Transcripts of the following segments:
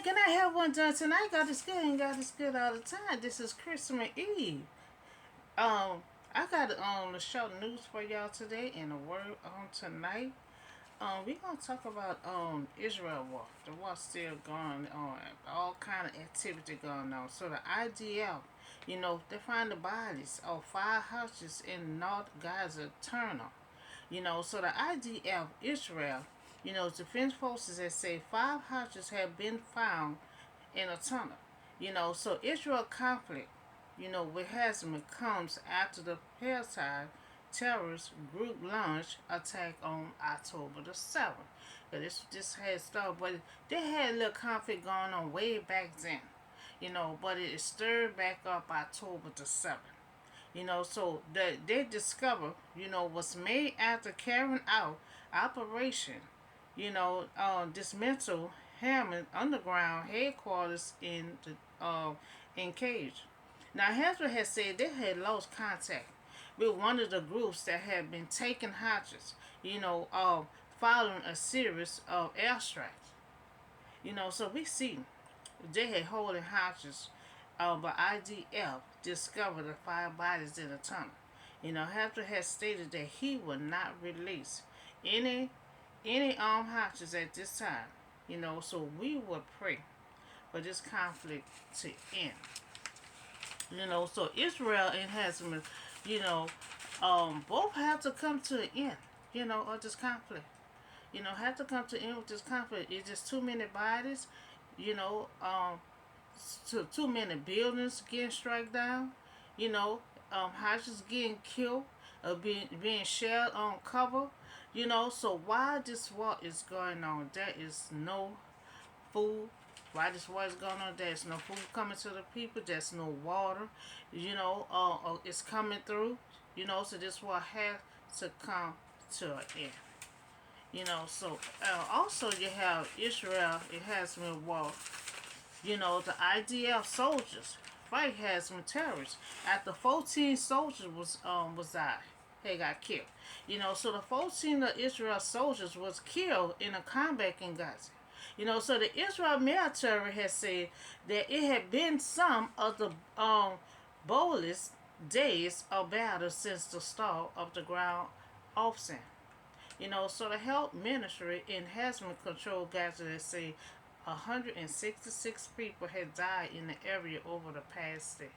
can I have one done tonight? God is good and God is good all the time. This is Christmas Eve. Um, I got a short news for y'all today and a word on tonight. We're gonna talk about Israel war. The war still going on, all kind of activity going on. So the IDF, they find the bodies of 5 houses in North Gaza tunnel. So the IDF Israel, defense forces that say 5 houses have been found in a tunnel. So Israel conflict, with Hezbollah comes after the Palestine terrorist group launched attack on October the 7th. This had started, but they had a little conflict going on way back then, but it stirred back up October the 7th. So they discover, was made after carrying out operation, dismantle Hammond underground headquarters in Cage. Now Hezbollah has said they had lost contact with one of the groups that had been taking hostages, following a series of airstrikes. So we see they had holding hostages, but IDF discovered the 5 bodies in the tunnel. Hafter has stated that he will not release any armed hostages at this time. So we will pray for this conflict to end. So Israel and Hezbollah, both have to come to an end, of this conflict. Have to come to an end with this conflict. It's just too many bodies, you know, um, too many buildings getting struck down, houses getting killed, being shelled on cover, So while this war is going on, there is no food. While this war is going on, there's no food coming to the people. There's no water. It's coming through. So this war has to come to an end. Also you have Israel. It has been war. The IDF soldiers fight has some terrorists. After 14 soldiers was died, they got killed. So the 14 of Israel soldiers was killed in a combat in Gaza. So the Israel military has said that it had been some of the boldest days of battle since the start of the ground offensive. So the health ministry in Hezbollah controlled Gaza they say 166 people had died in the area over the past day.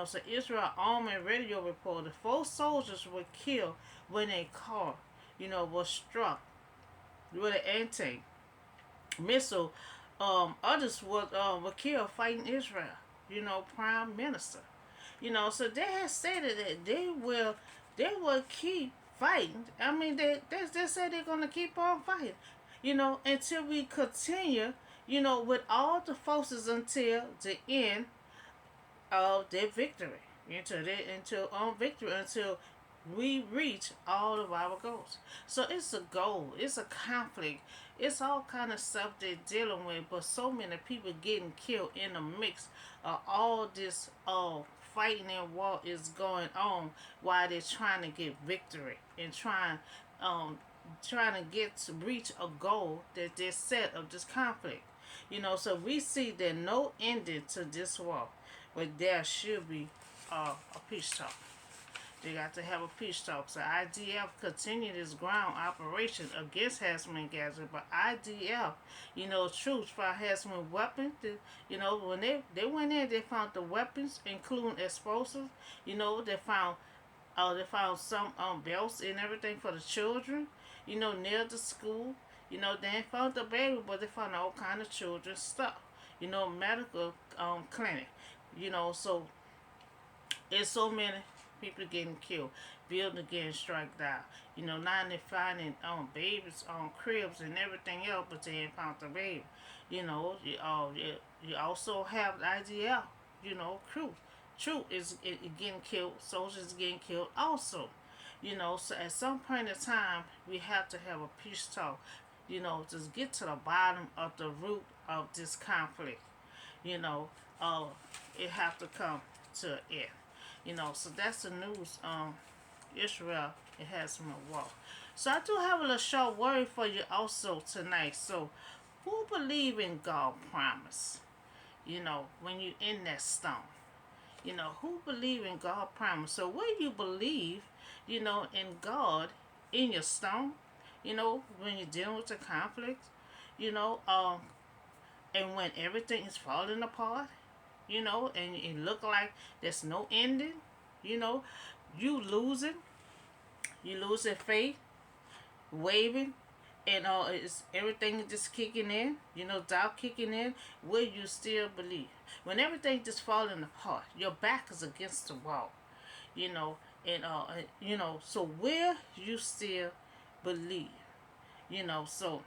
So Israel Army radio reported 4 soldiers were killed when a car, was struck with an anti-missile. Others were killed fighting Israel. Prime Minister. So they have stated that they will keep fighting. I mean, they said they're gonna keep on fighting. Until we continue, with all the forces until the end of their victory. Until we reach all of our goals. So it's a goal, it's a conflict, it's all kind of stuff they're dealing with, but so many people getting killed in the mix of all this fighting and war is going on while they're trying to get victory and trying to get to reach a goal that they set of this conflict. So we see that no ending to this war, but there should be a peace talk. They got to have a peace talk. So IDF continued its ground operation against Hezbollah Gaza, but IDF, troops found Hezbollah weapons. When they went in, they found the weapons, including explosives. They found some belts and everything for the children. Near the school. They ain't found the baby, but they found all kind of children's stuff. Medical clinic. So it's so many people getting killed, buildings getting struck down. Now they're finding babies on cribs and everything else, but they ain't found the baby. You also have the IDF, crew. Troop is getting killed, soldiers getting killed also. So at some point in time, we have to have a peace talk. Just get to the bottom of the root of this conflict. It have to come to an end. So that's the news. Israel, it has some war. So I do have a little short word for you also tonight. So who believe in God promise? When you in that storm. Who believe in God promise? So where you believe, in God in your storm, when you're dealing with the conflict, you know, um, and when everything is falling apart, and it look like there's no ending, you know, you losing, faith, waving, and it's everything just kicking in, doubt kicking in. Will you still believe when everything just falling apart? Your back is against the wall, you know, So will you still believe? So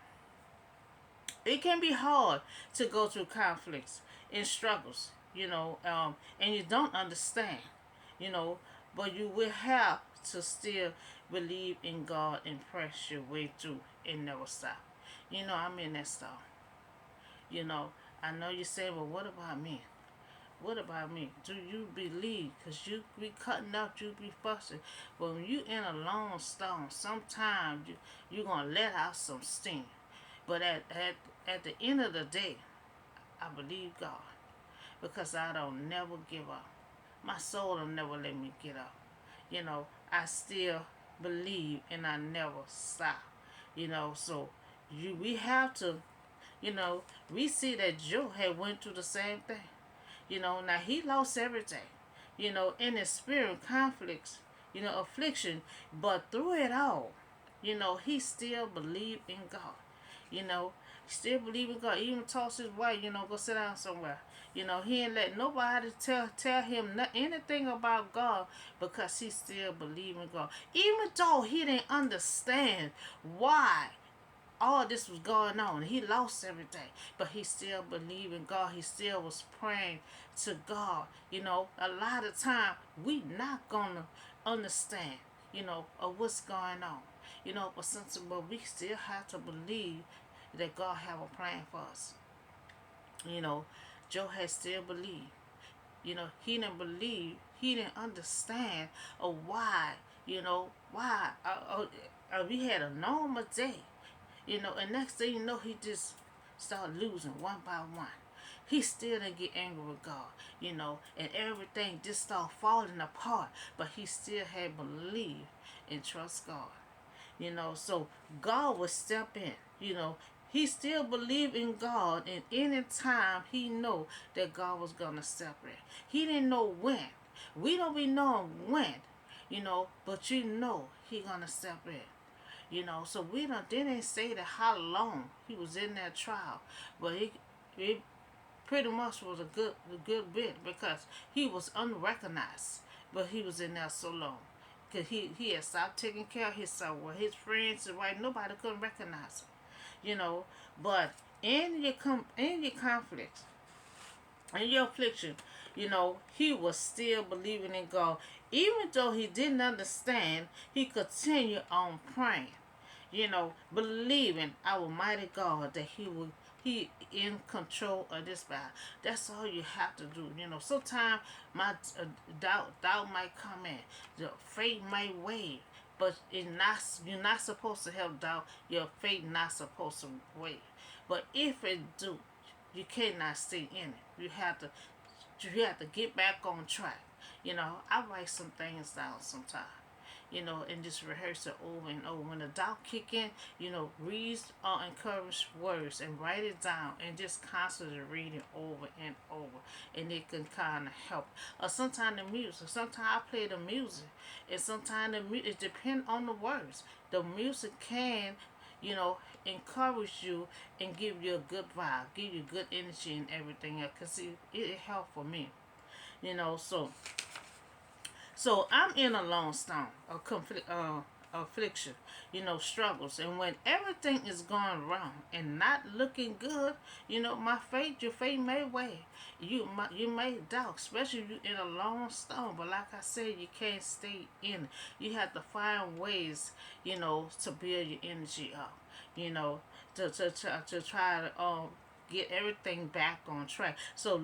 it can be hard to go through conflicts and struggles, and you don't understand, you know, but you will have to still believe in God and press your way through and never stop. I'm in that stuff. You know, I know you say, well, what about me? What about me? Do you believe? Because you be cutting up, you be fussing. But when you in a long storm, sometimes you're going to let out some steam. But at the end of the day, I believe God. Because I don't never give up. My soul will never let me get up. I still believe and I never stop. So we have to, we see that Joe had went through the same thing. Now he lost everything, in his spirit conflicts, affliction, but through it all, he still believed in God. You know, still believe in God. He even told his wife, go sit down somewhere. He ain't let nobody tell him anything about God because he still believed in God. Even though he didn't understand why all this was going on. He lost everything, but he still believed in God. He still was praying to God. A lot of time we not gonna understand, of what's going on. But we still have to believe that God have a plan for us. Joe had still believed. He didn't believe. He didn't understand of why. Why we had a normal day. And next thing you know, he just started losing one by one. He still didn't get angry with God, and everything just started falling apart. But he still had believed and trust God, So God would step in, He still believed in God, and any time he know that God was gonna step in. He didn't know when. We don't be knowing when, but he gonna step in. So we don't didn't say that how long he was in that trial, but it pretty much was a good bit because he was unrecognized, but he was in there so long. Cause he had stopped taking care of himself. Well, his friends and right, nobody couldn't recognize him, But in your conflicts, in your affliction, he was still believing in God, even though he didn't understand. He continued on praying, believing our mighty God that he in control of this battle. That's all you have to do. Sometimes my doubt might come in, the faith might wave, but you're not supposed to have doubt. Your faith not supposed to wave. But if it do, you cannot stay in it. You have to get back on track. I write some things down sometimes, and just rehearse it over and over. When the doubt kick in, read encourage words and write it down and just constantly read it over and over, and it can kind of help. Or sometimes the music. Sometimes I play the music, and sometimes it depends on the words. The music can, encourage you and give you a good vibe, give you good energy and everything else. Cause it helped for me, So I'm in a long storm of affliction, struggles, and when everything is going wrong and not looking good, your faith may wave. You may doubt, especially if you're in a long storm. But like I said, you can't stay in it. You have to find ways, to build your energy up, to try to get everything back on track. So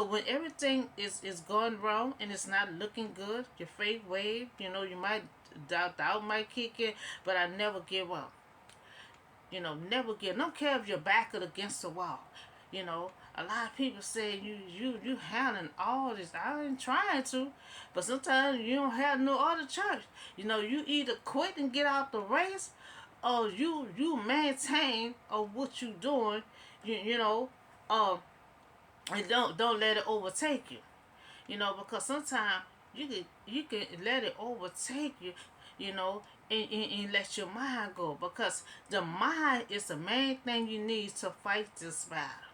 when everything is going wrong and it's not looking good, your faith wave, you might doubt might kick in, but I never give up. Never give. Don't care if your back is against the wall. A lot of people say you handling all this. I ain't trying to, but sometimes you don't have no other choice. You either quit and get out the race, or you maintain of what you doing. You know, um, and don't let it overtake you. Because sometimes you can let it overtake you. You know, and let your mind go, because the mind is the main thing you need to fight this battle.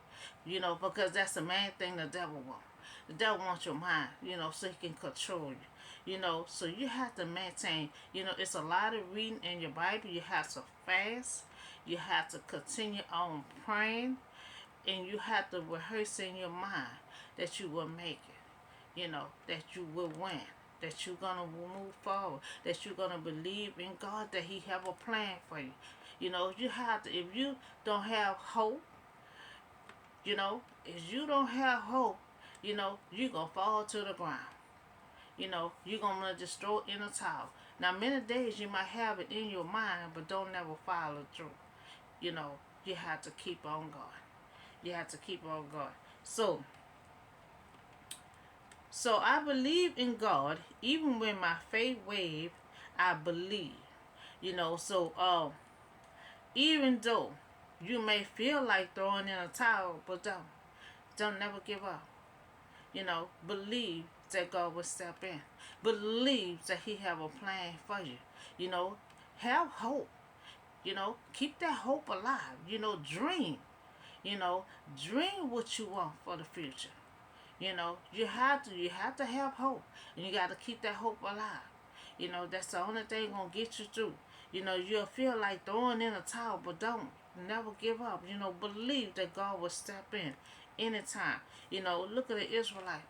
Because that's the main thing the devil wants. The devil wants your mind, so he can control you. So you have to maintain. It's a lot of reading in your Bible. You have to fast. You have to continue on praying, and you have to rehearse in your mind that you will make it. That you will win. That you're gonna move forward. That you're gonna believe in God. That He have a plan for you. You have to. If you don't have hope, if you don't have hope, you're going to fall to the ground. You're going to just throw it in a towel. Now, many days you might have it in your mind, but don't never follow through. You know, you have to keep on going. You have to keep on going. So I believe in God, even when my faith wave, I believe. Even though you may feel like throwing in a towel, but don't never give up. Believe that God will step in. Believe that He have a plan for you. Have hope. Keep that hope alive. Dream. Dream what you want for the future. You have to have hope, and you got to keep that hope alive. That's the only thing gonna get you through. You'll feel like throwing in a towel, but don't never give up. Believe that God will step in anytime. Look at the Israelite.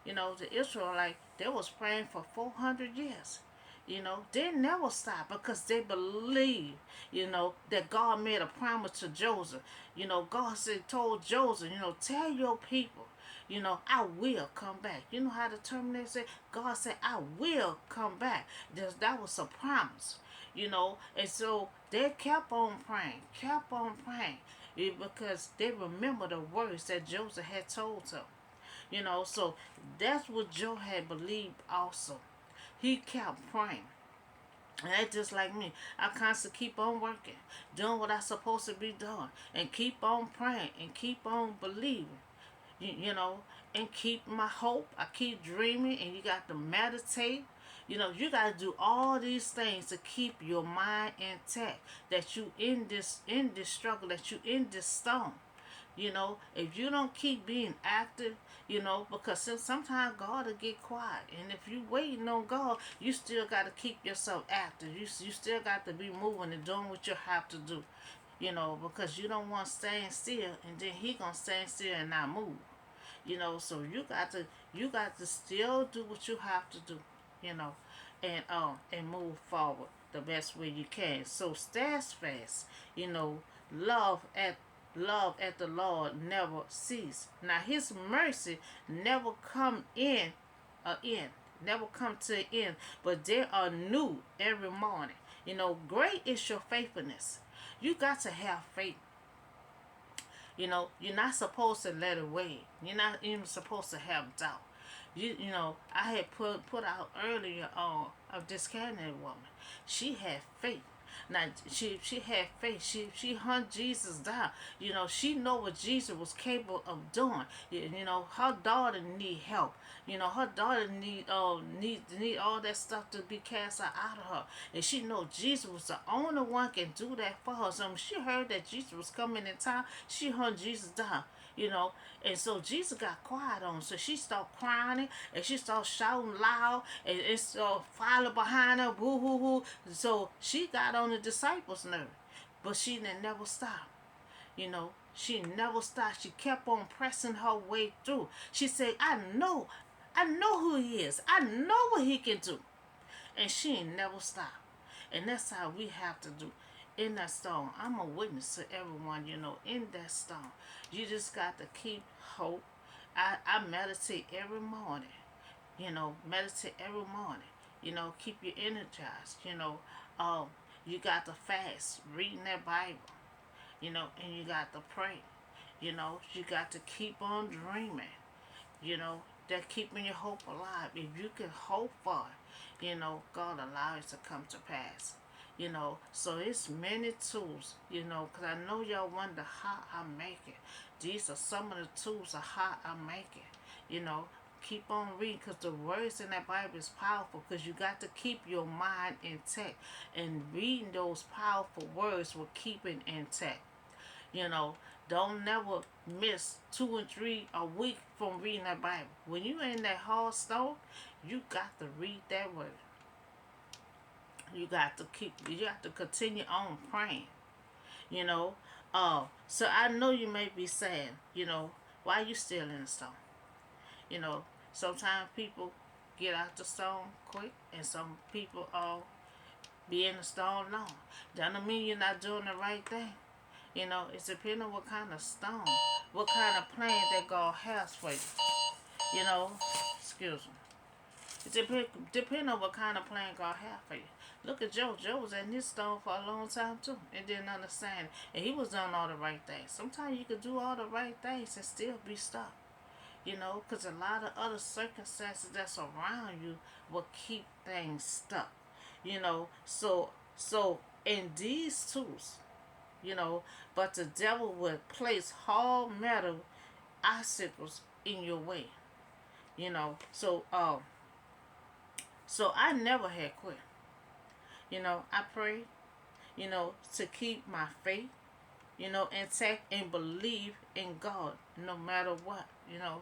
The Israelite, they was praying for 400 years. They never stopped because they believed, that God made a promise to Joseph. God told Joseph, tell your people, I will come back. You know how the terminator said? God said, I will come back. That was a promise, and so they kept on praying, because they remember the words that Joseph had told them. So that's what Joe had believed also. He kept praying. And that's just like me. I constantly keep on working, doing what I'm supposed to be doing, and keep on praying, and keep on believing, and keep my hope. I keep dreaming, and you got to meditate. You got to do all these things to keep your mind intact. That you in this struggle, that you in this storm. If you don't keep being active, because sometimes God will get quiet. And if you waiting on God, you still got to keep yourself active. You still got to be moving and doing what you have to do, because you don't want to stand still, and then He going to stand still and not move. So you got to still do what you have to do, and move forward the best way you can. So steadfast, love at the Lord never cease. Now His mercy never come never come to an end, but they are new every morning. Great is your faithfulness. You got to have faith. You're not supposed to let it weigh. You're not even supposed to have doubt. I had put out earlier on of this Canadian woman. She had faith. Now she had faith. She hunt Jesus down. She know what Jesus was capable of doing. Her daughter need help. Her daughter need all that stuff to be cast out of her. And she know Jesus was the only one can do that for her. So when she heard that Jesus was coming in town, she hunt Jesus down. And so Jesus got quiet on her. So she started crying, and she started shouting loud, and it started following behind her, boo hoo hoo. So she got on the disciples' nerve, but she didn't never stop. She never stopped. She kept on pressing her way through. She said, I know who He is. I know what He can do. And she ain't never stopped. And that's how we have to do. In that storm, I'm a witness to everyone, in that storm. You just got to keep hope. I meditate every morning. Meditate every morning. Keep you energized. You got to fast, reading that Bible, and you got to pray. You got to keep on dreaming, that keeping your hope alive. If you can hope for it, God allows it to come to pass. So it's many tools, because I know y'all wonder how I make it. These are some of the tools of how I make it. Keep on reading, because the words in that Bible is powerful, because you got to keep your mind intact, and reading those powerful words will keep it intact. You know, don't never miss 2 and 3 a week from reading that Bible. When you in that hard stone, you got to read that word. You got to continue on praying. You know, so I know you may be saying, why you still in the stone? You know, sometimes people get out the stone quick, and some people be in the stone long. That don't mean you're not doing the right thing. It's depending on what kind of stone, what kind of plan that God has for you. Excuse me. It depends on what kind of plan God has for you. Look at Joe. Joe was in his stone for a long time too, and didn't understand it. And he was doing all the right things. Sometimes you can do all the right things and still be stuck. Because a lot of other circumstances that's around you will keep things stuck. So in these tools, but the devil will place hard metal obstacles in your way. So I never had quit. I pray, to keep my faith, intact, and believe in God no matter what.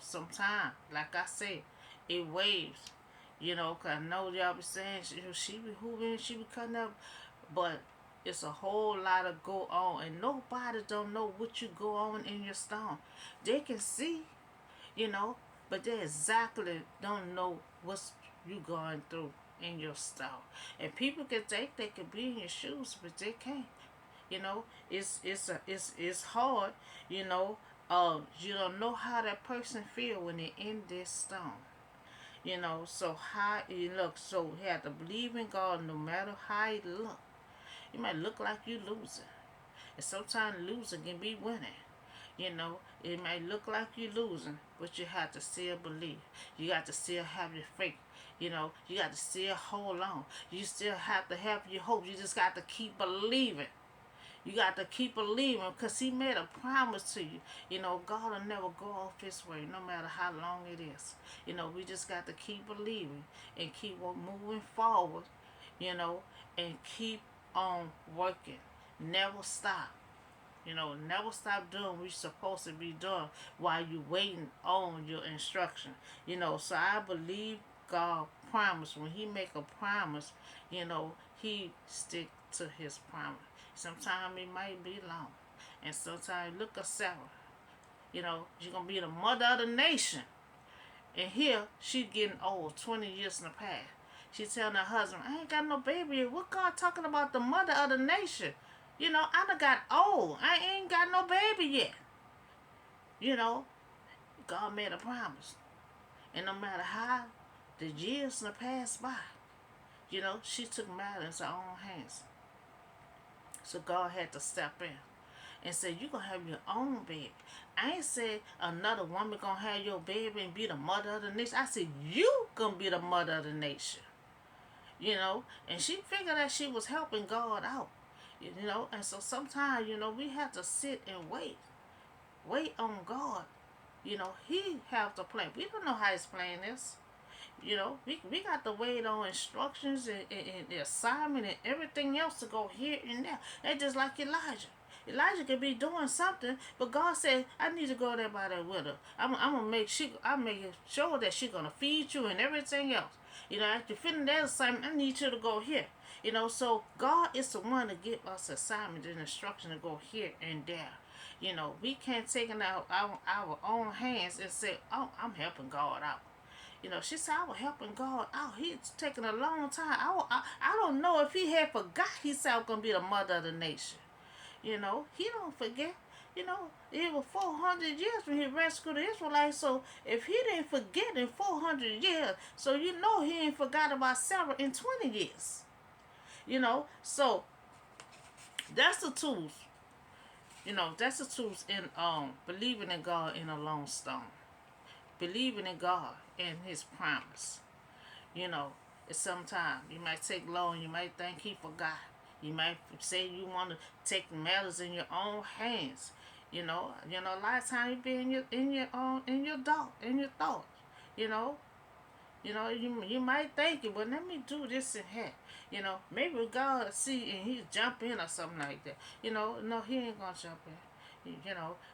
Sometimes, like I said, it waves. Cause I know y'all be saying she be hooving, she be cutting up, but it's a whole lot of go on, and nobody don't know what you go on in your stone. They can see, but they exactly don't know what's you going through in your stone. And people can think they can be in your shoes, but they can't. It's hard. You don't know how that person feel when they're in this stone. So how it looks. So you have to believe in God no matter how it look. You might look like you losing. And sometimes losing can be winning. It might look like you losing, but you have to still believe. You got to still have your faith. You got to still hold on. You still have to have your hope. You just got to keep believing. You got to keep believing, because he made a promise to you. God will never go off his way, no matter how long it is. We just got to keep believing and keep moving forward, and keep on working. Never stop. Never stop doing what you're supposed to be doing while you're waiting on your instruction. So I believe God promise. When he make a promise, he stick to his promise. Sometimes it might be long. And sometimes look at Sarah. She's going to be the mother of the nation. And here, she getting old, 20 years in the past. She telling her husband, I ain't got no baby yet. What God talking about the mother of the nation? I done got old. I ain't got no baby yet. God made a promise. And no matter how the years done passed by, she took matters in her own hands. So God had to step in and say, you going to have your own baby. I ain't said another woman going to have your baby and be the mother of the nation. I said, you going to be the mother of the nation. And she figured that she was helping God out. And so sometimes, we have to sit and wait. Wait on God. He have the plan. We don't know how his plan is. We got to wait on instructions and the assignment and everything else to go here and there. That's just like Elijah. Elijah could be doing something, but God said, I need to go there by that with her. I'm gonna make sure that she's gonna feed you and everything else. After finishing that assignment, I need you to go here. So God is the one to give us assignment and instruction to go here and there. We can't take it out our own hands and say, oh, I'm helping God out. She said, I was helping God out. He's taking a long time. I don't know if he had forgot he said I was going to be the mother of the nation. He don't forget. It was 400 years when he rescued the Israelites. So if he didn't forget in 400 years, so he ain't forgot about Sarah in 20 years. So That's the tools. That's the tools in believing in God in a long stone. Believing in God and His promise. You know, it's sometimes you might take long. You might think He forgot. You might say you want to take matters in your own hands. A lot of times you be in your thoughts. You know, you might think it, well, let me do this and that. Maybe God see and He jump in or something like that. No, He ain't gonna jump in.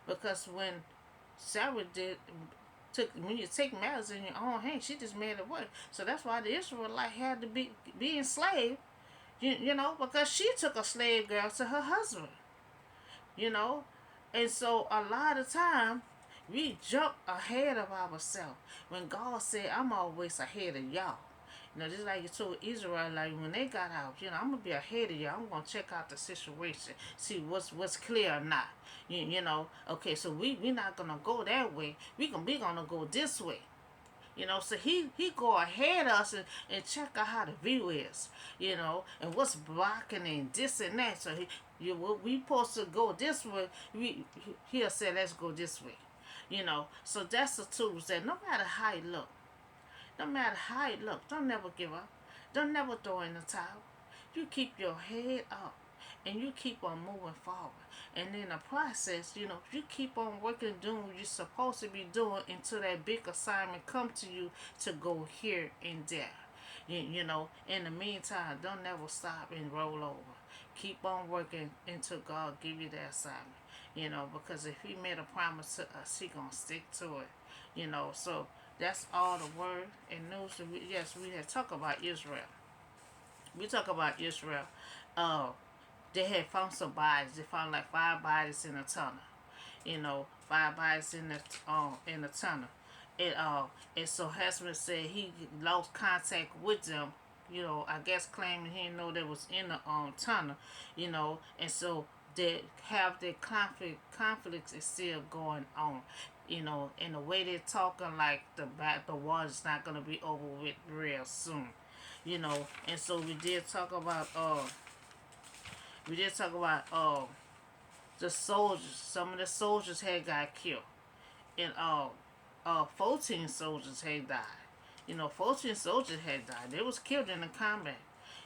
Because when Sarah took when you take matters in your own hands, she just made it work. So that's why the Israelite had to be enslaved. Because she took a slave girl to her husband. You know, and so a lot of time we jump ahead of ourselves when God said, "I'm always ahead of y'all." Just like you told Israel, like when they got out, I'm gonna be ahead of y'all. I'm gonna check out the situation, see what's clear or not. Okay, so we not gonna go that way. We gonna go this way. So he go ahead of us and check out how the view is, and what's blocking and this and that. So we supposed to go this way. He'll say, let's go this way. So that's the tools that no matter how it look, no matter how it look, don't never give up. Don't never throw in the towel. You keep your head up and you keep on moving forward. And in the process, you keep on working, doing what you're supposed to be doing until that big assignment come to you to go here and there. In the meantime, don't never stop and roll over. Keep on working until God give you that assignment. Because if He made a promise to us, He gonna stick to it. So that's all the word and news. Yes, we had talked about Israel. We talk about Israel. Uh, they had found some bodies. They found like 5 bodies in a tunnel. 5 bodies in the tunnel. And and so Husband said he lost contact with them. I guess claiming he didn't know they was in the tunnel. And so they have their conflicts is still going on. And the way they're talking, like the war's not gonna be over with real soon. And so we did talk about the soldiers. Some of the soldiers had got killed, and 14 soldiers had died. 14 soldiers had died. They was killed in the combat.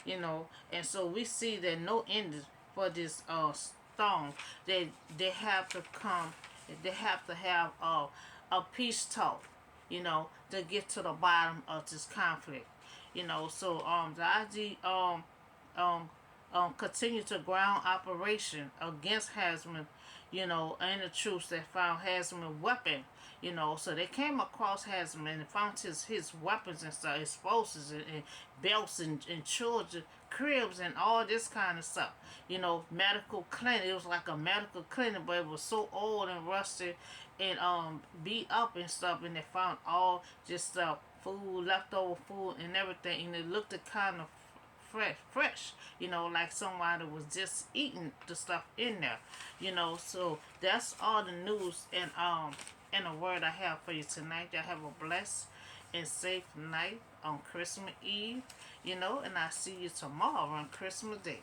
And so we see that no end for this storm. They have to come. They have to have a peace talk. To get to the bottom of this conflict. So the IG continue to ground operation against Hasman, and the troops that found Hasman weapon. So they came across Hasman and found his weapons and stuff, explosives and belts and children cribs and all this kind of stuff. Medical clinic. It was like a medical clinic, but it was so old and rusted and beat up and stuff. And they found all just stuff, food, leftover food, and everything. And it looked kind of fresh, like somebody was just eating the stuff in there, So that's all the news and the word I have for you tonight. Y'all have a blessed and safe night on Christmas Eve, and I see you tomorrow on Christmas Day.